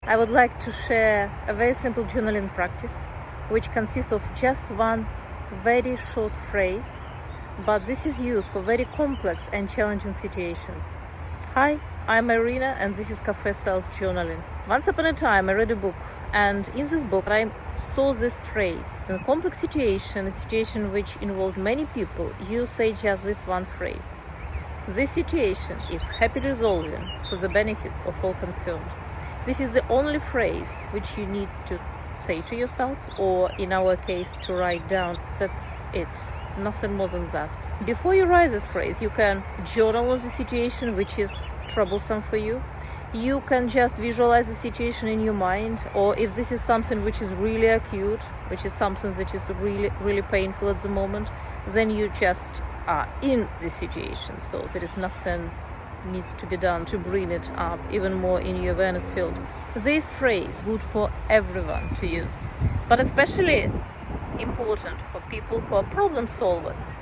I would like to share a very simple journaling practice, which consists of just one very short phrase, but this is used for very complex and challenging situations. Hi, I'm Irina, and this is Cafe Self Journaling. Once upon a time, I read a book, and in this book, I saw this phrase. In a complex situation, a situation which involved many people, you say just this one phrase. This situation is happy resolving for the benefits of all concerned. This is the only phrase which you need to say to yourself, or in our case, to write down. That's it. Nothing more than that. Before you write this phrase, you can journal on the situation which is troublesome for you. You can just visualize the situation in your mind, or if this is something which is really acute, which is something that is really painful at the moment, then you just are in the situation, so there is nothing needs to be done to bring it up even more in your awareness field. This phrase is good for everyone to use, but especially important for people who are problem solvers,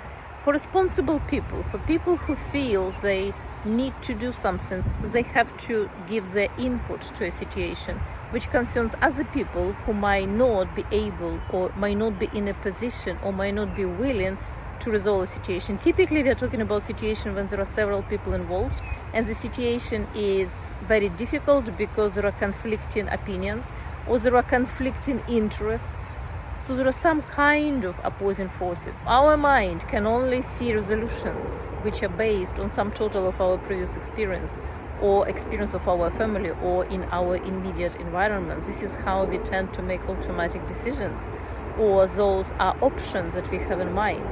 for responsible people, for people who feel they need to do something. They have to give their input to a situation which concerns other people who might not be able, or might not be in a position, or might not be willing to resolve a situation. Typically, we are talking about a situation when there are several people involved, and the situation is very difficult because there are conflicting opinions, or there are conflicting interests. So there are some kind of opposing forces. Our mind can only see resolutions which are based on some total of our previous experience, or experience of our family, or in our immediate environment. This is how we tend to make automatic decisions, or those are options that we have in mind.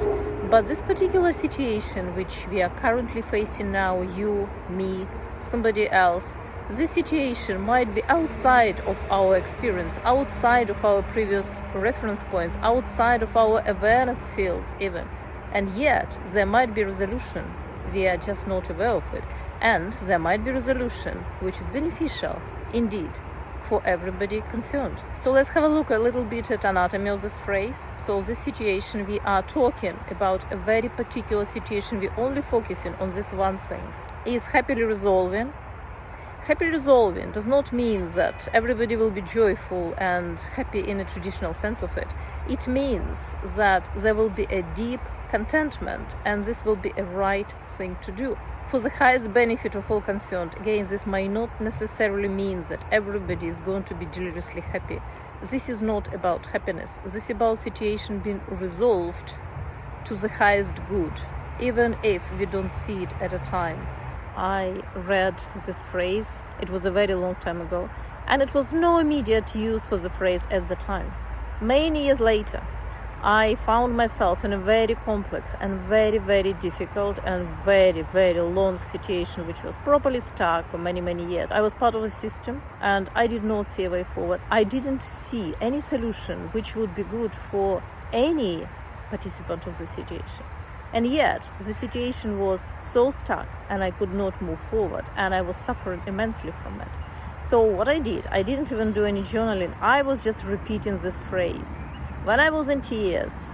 But this particular situation which we are currently facing now, you, me, somebody else, this situation might be outside of our experience, outside of our previous reference points, outside of our awareness fields even. And yet there might be resolution. We are just not aware of it. And there might be resolution which is beneficial indeed for everybody concerned. So let's have a look a little bit at anatomy of this phrase. So this situation, we are talking about a very particular situation. We're only focusing on this one thing. Is happily resolving. Happy resolving does not mean that everybody will be joyful and happy in a traditional sense of it. It means that there will be a deep contentment, and this will be a right thing to do for the highest benefit of all concerned. Again, this might not necessarily mean that everybody is going to be deliriously happy. This is not about happiness. This is about situation being resolved to the highest good, even if we don't see it at a time. I read this phrase, it was a very long time ago, and it was no immediate use for the phrase at the time. Many years later, I found myself in a very complex and very difficult and very long situation which was properly stuck for many years. I was part of a system and I did not see a way forward. I didn't see any solution which would be good for any participant of the situation. And yet, the situation was so stuck and I could not move forward, and I was suffering immensely from it. So what I did, I didn't even do any journaling. I was just repeating this phrase. When I was in tears,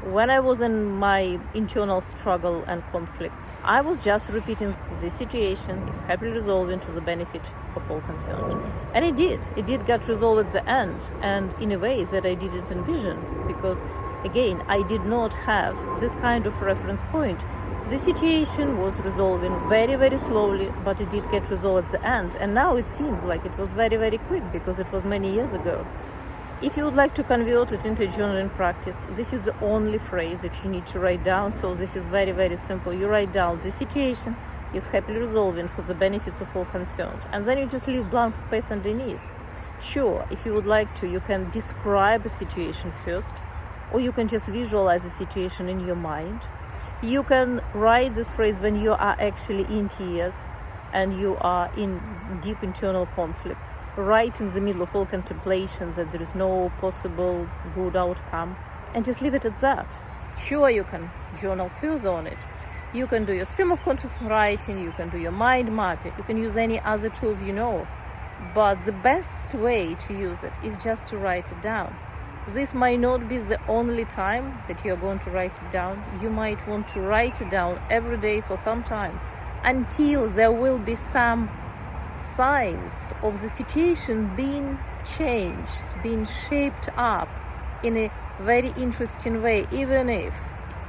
when I was in my internal struggle and conflicts, I was just repeating, this situation is happily resolving to the benefit of all concerned. And it did get resolved at the end, and in a way that I didn't envision, because again, I did not have this kind of reference point. The situation was resolving very slowly, but it did get resolved at the end. And now it seems like it was very quick, because it was many years ago. If you would like to convert it into a journaling practice, this is the only phrase that you need to write down. So this is very simple. You write down, the situation is happily resolving for the benefits of all concerned. And then you just leave blank space underneath. Sure, if you would like to, you can describe a situation first, or you can just visualize the situation in your mind. You can write this phrase when you are actually in tears and you are in deep internal conflict, right in the middle of all contemplations that there is no possible good outcome, and just leave it at that. Sure, you can journal further on it. You can do your stream of conscious writing, you can do your mind mapping, you can use any other tools you know. But the best way to use it is just to write it down. This might not be the only time that you're going to write it down. You might want to write it down every day for some time, until there will be some signs of the situation being changed, being shaped up in a very interesting way, even if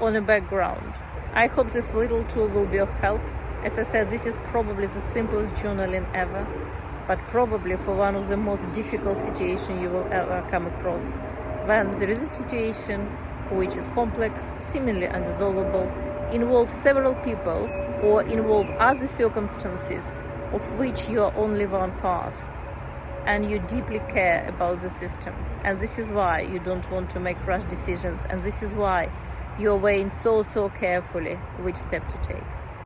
on a background. I hope this little tool will be of help. As I said, this is probably the simplest journaling ever, but probably for one of the most difficult situations you will ever come across. When there is a situation which is complex, seemingly unresolvable, involves several people, or involve other circumstances of which you are only one part, and you deeply care about the system, and this is why you don't want to make rash decisions, and this is why you're weighing so carefully which step to take.